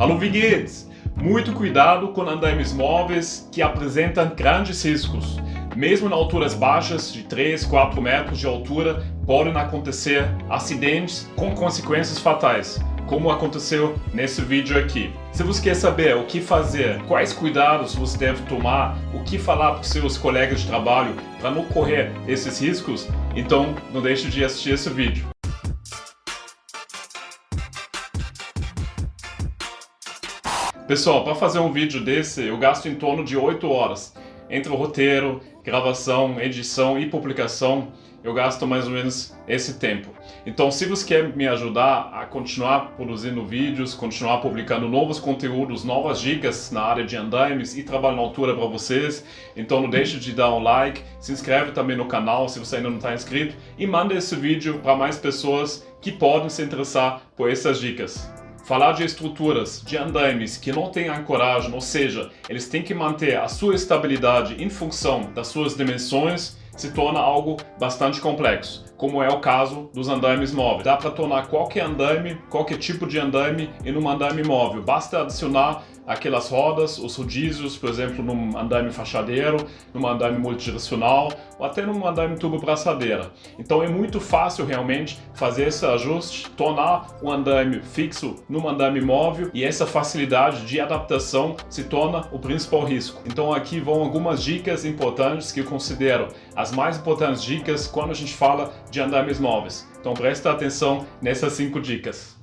Hallo, wie geht's? Muito cuidado com andaimes móveis que apresentam grandes riscos. Mesmo em alturas baixas, de 3, 4 metros de altura, podem acontecer acidentes com consequências fatais, como aconteceu nesse vídeo aqui. Se você quer saber o que fazer, quais cuidados você deve tomar, o que falar para os seus colegas de trabalho para não correr esses riscos, então não deixe de assistir esse vídeo. Pessoal, para fazer um vídeo desse, eu gasto em torno de 8 horas. Entre o roteiro, gravação, edição e publicação, eu gasto mais ou menos esse tempo. Então, se você quer me ajudar a continuar produzindo vídeos, continuar publicando novos conteúdos, novas dicas na área de andaimes e trabalho na altura para vocês, então não deixe de dar um like, se inscreve também no canal se você ainda não está inscrito e manda esse vídeo para mais pessoas que podem se interessar por essas dicas. Falar de estruturas, de andaimes que não têm ancoragem, ou seja, eles têm que manter a sua estabilidade em função das suas dimensões, se torna algo bastante complexo, como é o caso dos andaimes móveis. Dá para tornar qualquer andaime, qualquer tipo de andaime em um andaime móvel. Basta adicionar aquelas rodas, os rodízios, por exemplo, num andaime fachadeiro, num andaime multidirecional ou até num andaime tubo-braçadeira. Então é muito fácil realmente fazer esse ajuste, tornar um andaime fixo num andaime móvel, e essa facilidade de adaptação se torna o principal risco. Então aqui vão algumas dicas importantes que eu considero as mais importantes dicas quando a gente fala de andaimes móveis. Então presta atenção nessas 5 dicas.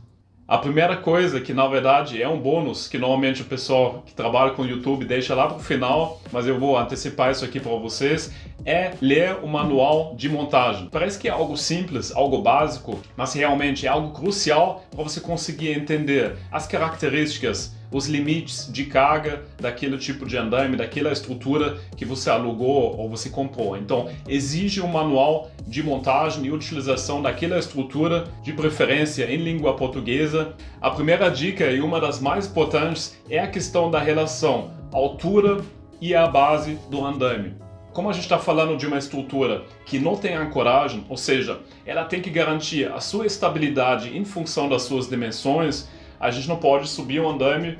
A primeira coisa, que na verdade é um bônus, que normalmente o pessoal que trabalha com o YouTube deixa lá para o final, mas eu vou antecipar isso aqui para vocês, é ler o manual de montagem. Parece que é algo simples, algo básico, mas realmente é algo crucial para você conseguir entender as características, os limites de carga daquele tipo de andaime, daquela estrutura que você alugou ou você comprou. Então, exige um manual de montagem e utilização daquela estrutura, de preferência em língua portuguesa. A primeira dica, e uma das mais importantes, é a questão da relação altura e a base do andaime. Como a gente está falando de uma estrutura que não tem ancoragem, ou seja, ela tem que garantir a sua estabilidade em função das suas dimensões, a gente não pode subir o andaime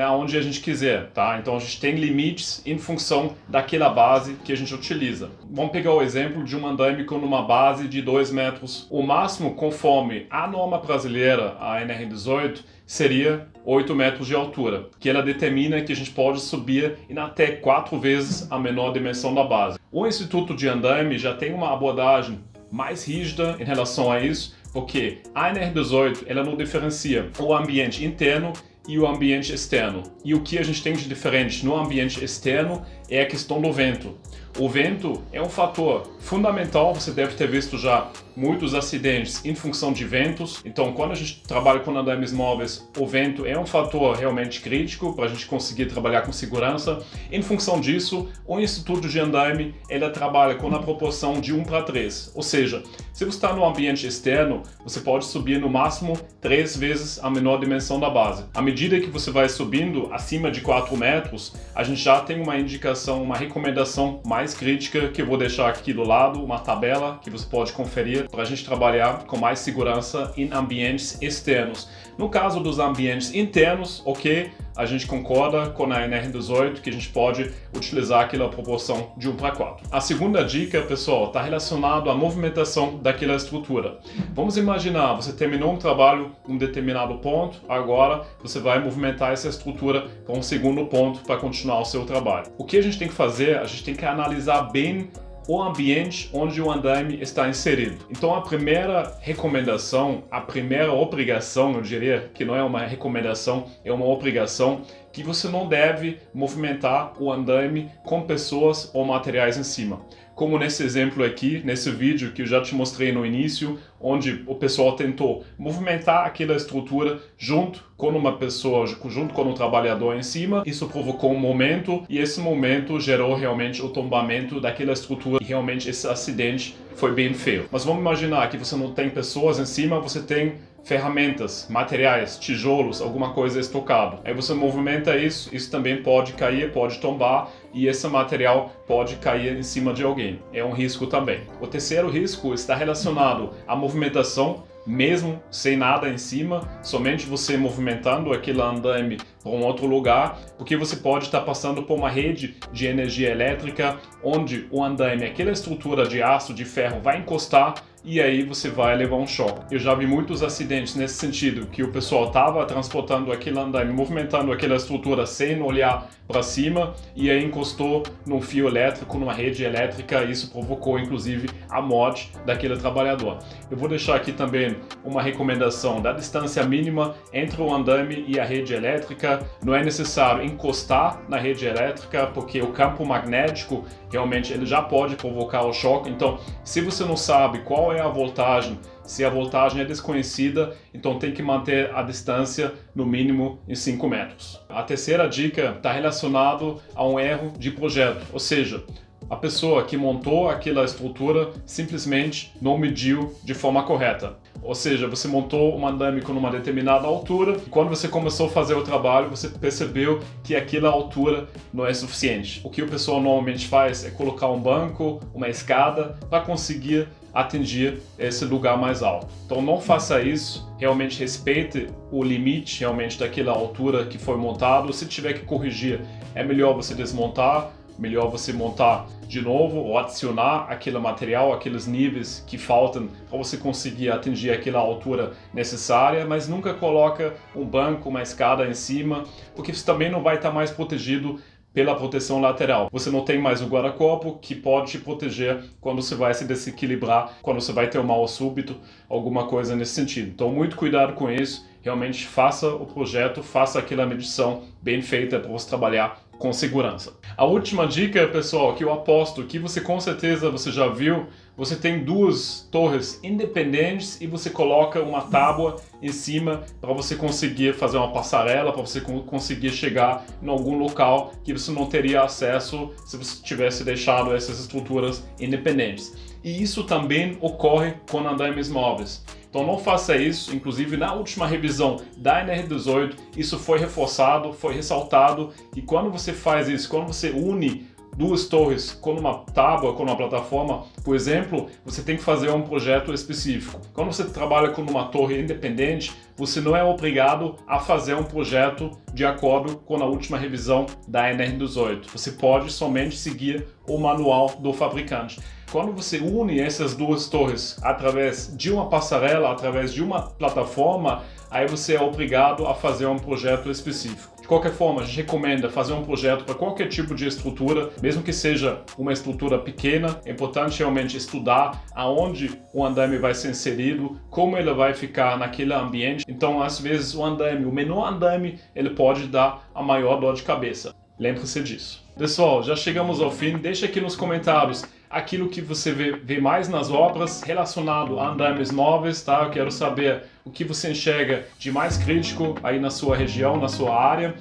aonde a gente quiser, tá? Então a gente tem limites em função daquela base que a gente utiliza. Vamos pegar o exemplo de um andaime com uma base de 2 metros. O máximo, conforme a norma brasileira, a NR18, seria 8 metros de altura, que ela determina que a gente pode subir em até 4 vezes a menor dimensão da base. O Instituto de Andaime já tem uma abordagem mais rígida em relação a isso, porque a NR18 ela não diferencia o ambiente interno e o ambiente externo. E o que a gente tem de diferente no ambiente externo é a questão do vento. O vento é um fator fundamental, você deve ter visto já muitos acidentes em função de ventos. Então, quando a gente trabalha com andaimes móveis, o vento é um fator realmente crítico para a gente conseguir trabalhar com segurança. Em função disso, o Instituto de Andaime ele trabalha com a proporção de 1:3. Ou seja, se você está no ambiente externo, você pode subir no máximo 3 vezes a menor dimensão da base. À medida que você vai subindo acima de 4 metros, a gente já tem uma indicação, uma recomendação mais crítica que eu vou deixar aqui do lado, uma tabela que você pode conferir para a gente trabalhar com mais segurança em ambientes externos. No caso dos ambientes internos, ok, a gente concorda com a NR18 que a gente pode utilizar aquela proporção de 1:4. A segunda dica, pessoal, está relacionada à movimentação daquela estrutura. Vamos imaginar, você terminou um trabalho em um determinado ponto, agora você vai movimentar essa estrutura para um segundo ponto para continuar o seu trabalho. O que a gente tem que fazer? A gente tem que analisar bem o ambiente onde o andaime está inserido. Então a primeira recomendação, a primeira obrigação, eu diria que não é uma recomendação, é uma obrigação, que você não deve movimentar o andaime com pessoas ou materiais em cima. Como nesse exemplo aqui, nesse vídeo que eu já te mostrei no início, onde o pessoal tentou movimentar aquela estrutura junto com uma pessoa, junto com um trabalhador em cima. Isso provocou um momento e esse momento gerou realmente o tombamento daquela estrutura e realmente esse acidente foi bem feio. Mas vamos imaginar que você não tem pessoas em cima, você tem ferramentas, materiais, tijolos, alguma coisa estocado. Aí você movimenta isso, isso também pode cair, pode tombar e esse material pode cair em cima de alguém. É um risco também. O terceiro risco está relacionado à movimentação mesmo sem nada em cima, somente você movimentando aquele andaime para um outro lugar, porque você pode estar passando por uma rede de energia elétrica onde o andaime, aquela estrutura de aço, de ferro, vai encostar e aí você vai levar um choque. Eu já vi muitos acidentes nesse sentido, que o pessoal estava transportando aquele andaime, movimentando aquela estrutura sem olhar para cima e aí encostou num fio elétrico, numa rede elétrica, e isso provocou inclusive a morte daquele trabalhador. Eu vou deixar aqui também uma recomendação da distância mínima entre o andaime e a rede elétrica. Não é necessário encostar na rede elétrica, porque o campo magnético realmente ele já pode provocar o choque. Então, se você não sabe qual é a voltagem, se a voltagem é desconhecida, então tem que manter a distância no mínimo em 5 metros. A terceira dica está relacionada a um erro de projeto, ou seja, a pessoa que montou aquela estrutura simplesmente não mediu de forma correta. Ou seja, você montou um andaime com uma determinada altura e quando você começou a fazer o trabalho, você percebeu que aquela altura não é suficiente. O que o pessoal normalmente faz é colocar um banco, uma escada para conseguir atingir esse lugar mais alto. Então não faça isso, realmente respeite o limite realmente daquela altura que foi montado. Se tiver que corrigir, é melhor você desmontar, melhor você montar de novo ou adicionar aquele material, aqueles níveis que faltam para você conseguir atingir aquela altura necessária, mas nunca coloca um banco, uma escada em cima, porque você também não vai estar mais protegido pela proteção lateral. Você não tem mais o guarda-corpo que pode te proteger quando você vai se desequilibrar, quando você vai ter um mal súbito, alguma coisa nesse sentido. Então muito cuidado com isso, realmente faça o projeto, faça aquela medição bem feita para você trabalhar com segurança. A última dica, pessoal, que eu aposto que você com certeza você já viu, você tem duas torres independentes e você coloca uma tábua em cima para você conseguir fazer uma passarela, para você conseguir chegar em algum local que você não teria acesso se você tivesse deixado essas estruturas independentes. E isso também ocorre com andaimes móveis. Então não faça isso, inclusive na última revisão da NR18, isso foi reforçado, foi ressaltado, que quando você faz isso, quando você une duas torres com uma tábua, com uma plataforma, por exemplo, você tem que fazer um projeto específico. Quando você trabalha com uma torre independente, você não é obrigado a fazer um projeto de acordo com a última revisão da NR18. Você pode somente seguir o manual do fabricante. Quando você une essas duas torres através de uma passarela, através de uma plataforma, aí você é obrigado a fazer um projeto específico. De qualquer forma, a gente recomenda fazer um projeto para qualquer tipo de estrutura, mesmo que seja uma estrutura pequena. É importante realmente estudar aonde o andaime vai ser inserido, como ele vai ficar naquele ambiente. Então, às vezes, o menor andaime, ele pode dar a maior dor de cabeça. Lembre-se disso. Pessoal, já chegamos ao fim. Deixa aqui nos comentários aquilo que você vê mais nas obras relacionado a andaimes móveis, tá? Eu quero saber o que você enxerga de mais crítico aí na sua região, na sua área.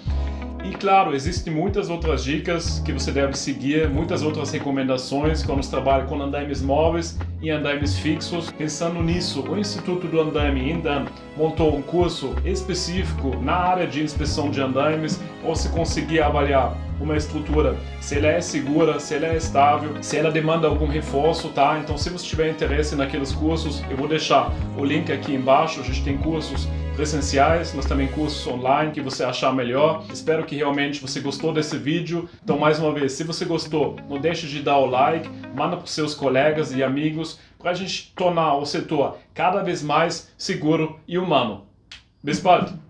E claro, existem muitas outras dicas que você deve seguir, muitas outras recomendações quando você trabalha com andaimes móveis e andaimes fixos. Pensando nisso, o Instituto do Andaime Indan montou um curso específico na área de inspeção de andaimes, para você conseguir avaliar uma estrutura, se ela é segura, se ela é estável, se ela demanda algum reforço, tá? Então, se você tiver interesse naqueles cursos, eu vou deixar o link aqui embaixo. A gente tem cursos presenciais, mas também cursos online que você achar melhor. Espero que realmente você gostou desse vídeo. Então, mais uma vez, se você gostou, não deixe de dar o like, manda para os seus colegas e amigos, para a gente tornar o setor cada vez mais seguro e humano. Bis bald!